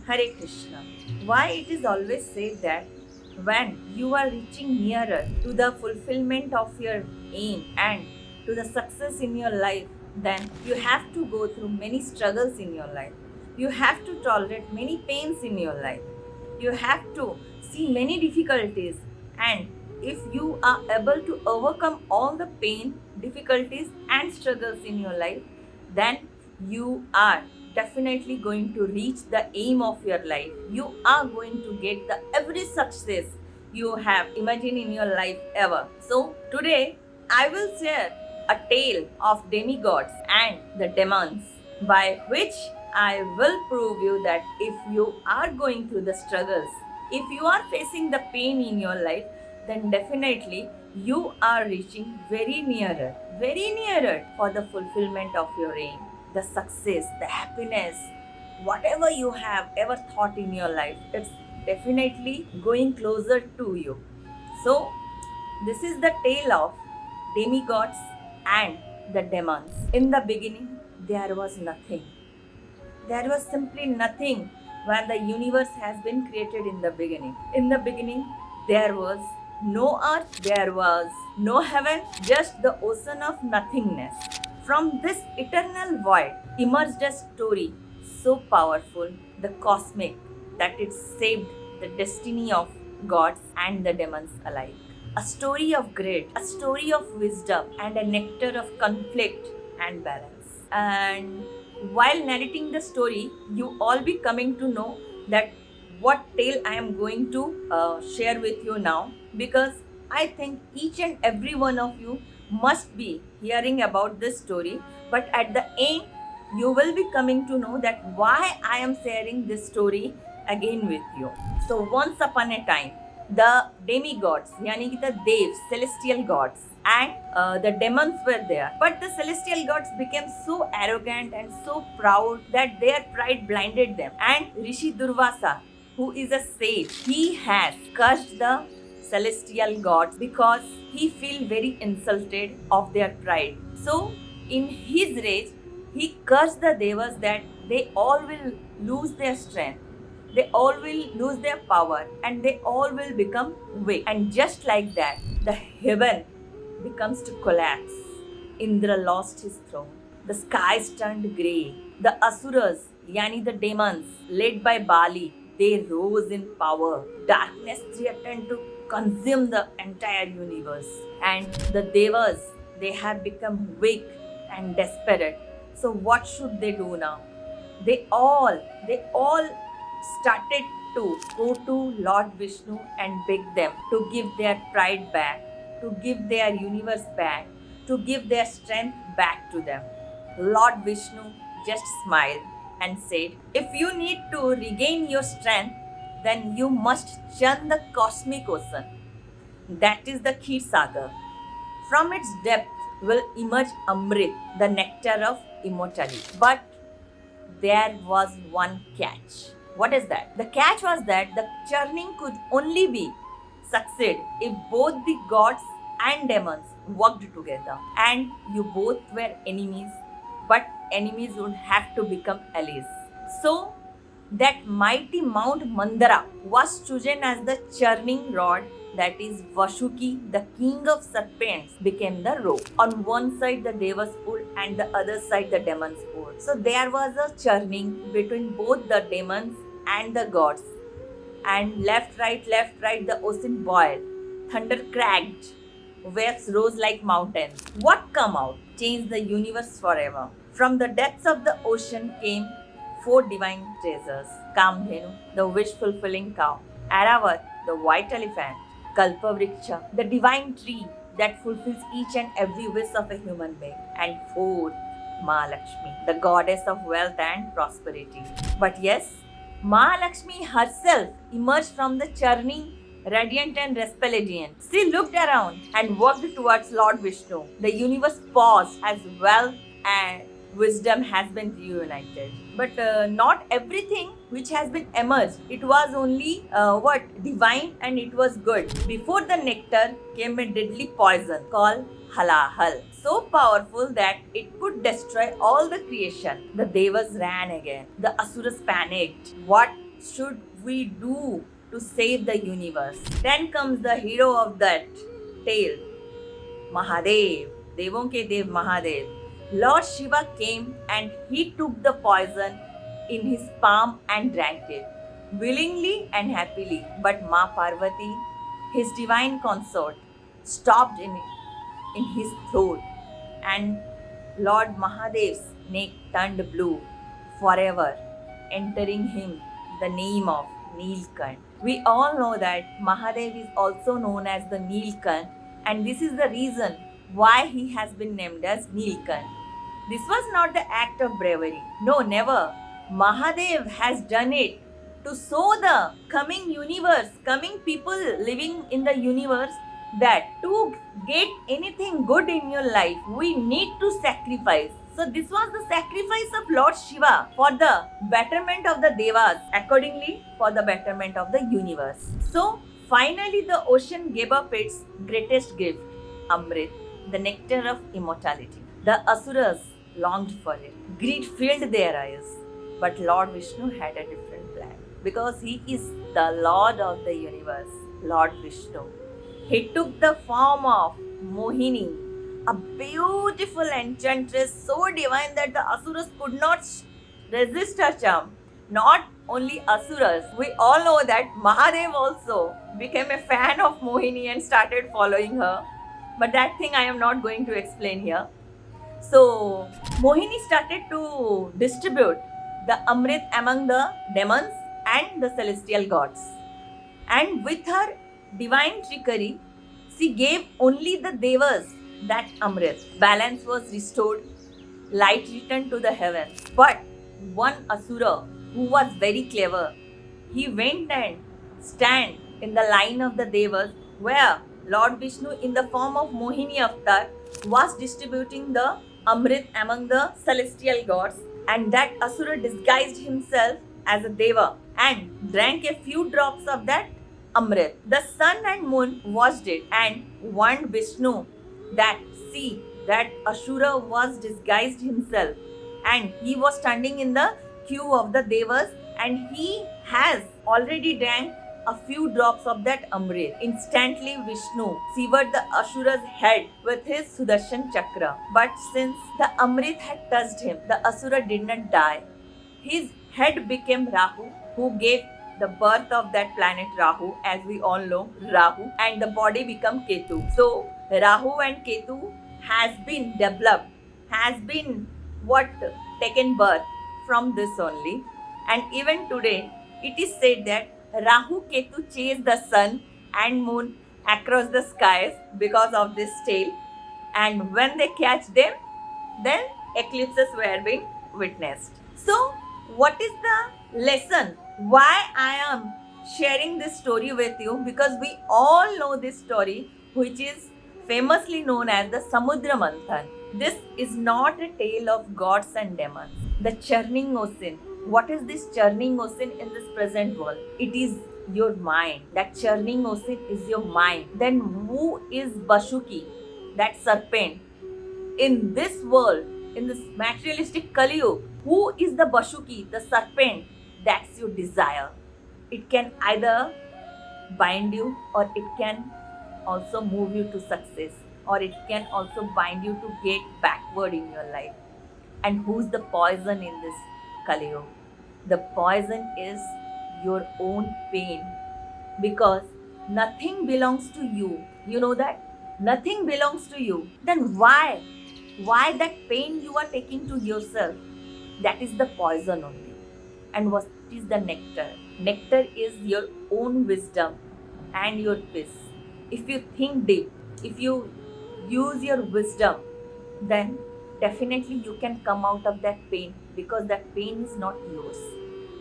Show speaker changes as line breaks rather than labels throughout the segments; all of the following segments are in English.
Hare Krishna. Why it is always said that when you are reaching nearer to the fulfillment of your aim and to the success in your life, then you have to go through many struggles in your life. You have to tolerate many pains in your life. You have to see many difficulties, and if you are able to overcome all the pain, difficulties, and struggles in your life, then you are definitely going to reach the aim of your life. You are going to get the every success you have imagined in your life ever. So today I will share a tale of demigods and the demons, by which I will prove you that if you are going through the struggles, if you are facing the pain in your life, then definitely you are reaching very nearer for the fulfillment of your aim, the success, the happiness, whatever you have ever thought in your life, it's definitely going closer to you. So, this is the tale of demigods and the demons. In the beginning, there was nothing. There was simply nothing when the universe has been created in the beginning. In the beginning, there was no earth, there was no heaven, just the ocean of nothingness. From this eternal void emerged a story so powerful, the cosmic, that it saved the destiny of gods and the demons alike. A story of grit, a story of wisdom, and a nectar of conflict and balance. And while narrating the story, you all be coming to know that what tale I am going to share with you now, because I think each and every one of you must be hearing about this story, but at the end, you will be coming to know that why I am sharing this story again with you. So, once upon a time, the demigods, yani ki the devs, celestial gods, and the demons were there. But the celestial gods became so arrogant and so proud that their pride blinded them. And Rishi Durvasa, who is a sage, he has cursed the celestial gods because he feel very insulted of their pride. So, in his rage, he cursed the devas that they all will lose their strength, they all will lose their power, and they all will become weak. And just like that, the heaven becomes to collapse. Indra lost his throne. The skies turned grey. The asuras, yani the demons, led by Bali, they rose in power. Darkness threatened to consume the entire universe. And the devas, they have become weak and desperate. So what should they do now? They all started to go to Lord Vishnu and beg them to give their pride back, to give their universe back, to give their strength back to them. Lord Vishnu just smiled and said, if you need to regain your strength, then you must churn the cosmic ocean. That is the Kheer Sagar. From its depth will emerge Amrit, the nectar of immortality. But there was one catch. What is that? The catch was that the churning could only be succeed if both the gods and demons worked together. And you both were enemies, but enemies would have to become allies. So that mighty Mount Mandara was chosen as the churning rod, that is Vashuki, the king of serpents, became the rope. On one side the devas pulled and the other side the demons pulled. So there was a churning between both the demons and the gods. And left, right, the ocean boiled. Thunder cracked. Waves rose like mountains. What come out changed the universe forever. From the depths of the ocean came four divine treasures: Kamdhenu, the wish fulfilling cow; Aravat, the white elephant; Kalpavriksha, the divine tree that fulfills each and every wish of a human being; and fourth, Mahalakshmi, the goddess of wealth and prosperity. But yes, Mahalakshmi herself emerged from the churning, radiant and resplendent. She looked around and walked towards Lord Vishnu. The universe paused as wealth and wisdom has been reunited. But not everything which has been emerged. It was only divine, and it was good. Before the nectar came a deadly poison called halahal, so powerful that it could destroy all the creation. The devas ran again. The asuras panicked. What should we do to save the universe? Then comes the hero of that tale, Mahadev, Devon ke Dev Mahadev. Lord Shiva came and he took the poison in his palm and drank it, willingly and happily. But Ma Parvati, his divine consort, stopped in his throat, and Lord Mahadev's neck turned blue forever, entering him the name of Neelkant. We all know that Mahadev is also known as the Neelkant, and this is the reason why he has been named as Neelkant. This was not the act of bravery. No, never. Mahadev has done it to show the coming universe, coming people living in the universe, that to get anything good in your life, we need to sacrifice. So this was the sacrifice of Lord Shiva for the betterment of the Devas, accordingly for the betterment of the universe. So finally the ocean gave up its greatest gift, Amrit, the nectar of immortality. The Asuras longed for it. Greed filled their eyes. But Lord Vishnu had a different plan, because he is the Lord of the universe, Lord Vishnu. He took the form of Mohini, a beautiful enchantress so divine that the Asuras could not resist her charm. Not only Asuras, we all know that Mahadev also became a fan of Mohini and started following her. But that thing I am not going to explain here. So Mohini started to distribute the Amrit among the demons and the celestial gods. And with her divine trickery, she gave only the Devas that Amrit. Balance was restored, light returned to the heavens. But one Asura, who was very clever, he went and stand in the line of the Devas, where Lord Vishnu in the form of Mohini Avatar was distributing the Amrit among the celestial gods, and that Asura disguised himself as a Deva and drank a few drops of that Amrit. The sun and moon watched it and warned Vishnu that, see, that Asura was disguised himself and he was standing in the queue of the Devas, and he has already drank a few drops of that Amrit. Instantly Vishnu severed the Asura's head with his Sudarshan Chakra. But since the Amrit had touched him, the Asura did not die. His head became Rahu, who gave the birth of that planet Rahu, as we all know, Rahu, and the body became Ketu. So Rahu and Ketu has been developed, has been taken birth from this only. And even today, it is said that Rahu Ketu chase the sun and moon across the skies because of this tail, and when they catch them, then eclipses were being witnessed. So, what is the lesson? Why I am sharing this story with you? Because we all know this story, which is famously known as the Samudra Manthan. This is not a tale of gods and demons. The churning ocean. What is this churning ocean in this present world? It is your mind. That churning ocean is your mind. Then who is Bashuki, that serpent? In this world, in this materialistic Kali Yuga, who is the Bashuki, the serpent? That's your desire. It can either bind you, or it can also move you to success, or it can also bind you to get backward in your life. And who's the poison in this Kali Yuga? The poison is your own pain, because nothing belongs to you. You know that? Nothing belongs to you. Then why? Why that pain you are taking to yourself? That is the poison only. And what is the nectar? Nectar is your own wisdom and your peace. If you think deep, if you use your wisdom, then definitely you can come out of that pain, because that pain is not yours.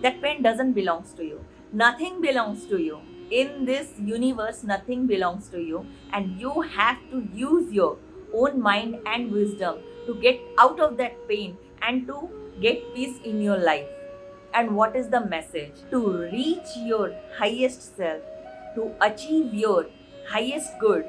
That pain doesn't belong to you. Nothing belongs to you. In this universe, nothing belongs to you, and you have to use your own mind and wisdom to get out of that pain and to get peace in your life. And what is the message? To reach your highest self, to achieve your highest good,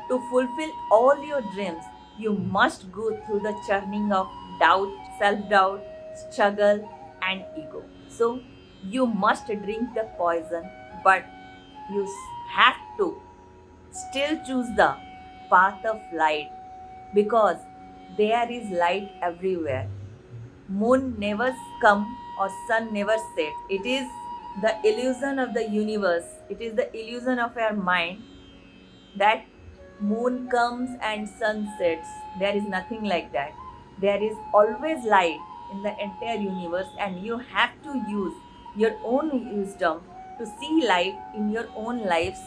to fulfill all your dreams, you must go through the churning of doubt, self-doubt, struggle, and ego. So, You must drink the poison, but you have to still choose the path of light because there is light everywhere. Moon never come or sun never set. It is the illusion of the universe. It is the illusion of our mind that moon comes and sun sets. There is nothing like that. There is always light in the entire universe, and you have to use your own wisdom to see light in your own lives,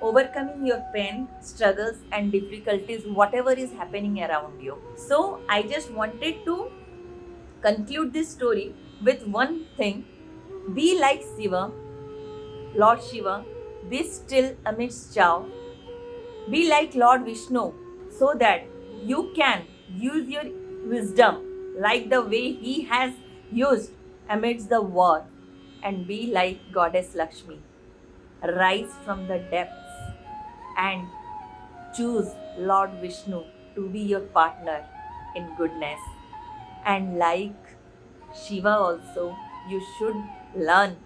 overcoming your pain, struggles, and difficulties, whatever is happening around you. So, I just wanted to conclude this story with one thing: be like Shiva, Lord Shiva, be still amidst chaos, be like Lord Vishnu, so that you can use your wisdom like the way he has used amidst the war, and be like Goddess Lakshmi. Rise from the depths and choose Lord Vishnu to be your partner in goodness. And like Shiva also, you should learn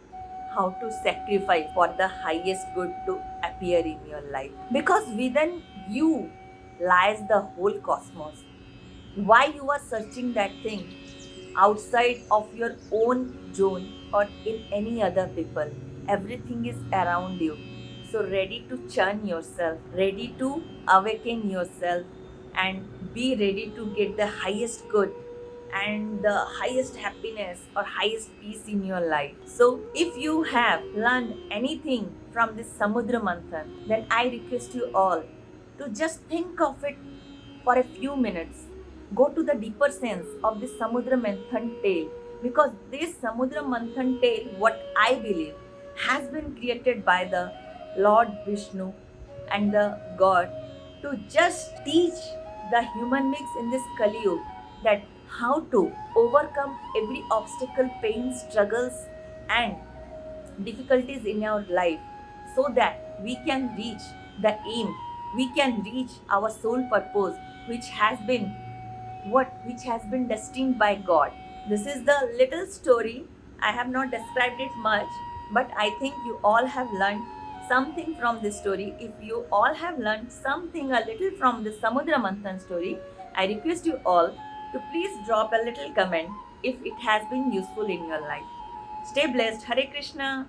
how to sacrifice for the highest good to appear in your life. Because within you lies the whole cosmos. Why you are searching that thing outside of your own zone or in any other people? Everything is around you. So ready to churn yourself, ready to awaken yourself, and be ready to get the highest good and the highest happiness or highest peace in your life. So, if you have learned anything from this Samudra Manthan, then I request you all to just think of it for a few minutes. Go to the deeper sense of this Samudra Manthan tale, because this Samudra Manthan tale, what I believe, has been created by the Lord Vishnu and the God to just teach the human beings in this Kali Yuga that how to overcome every obstacle, pain, struggles, and difficulties in our life, so that we can reach the aim, we can reach our soul purpose, which has been destined by God. This is the little story. I have not described it much, but I think you all have learned something from this story. If you all have learned something a little from the Samudra Manthan story, I request you all to please drop a little comment if it has been useful in your life. Stay blessed. Hare Krishna.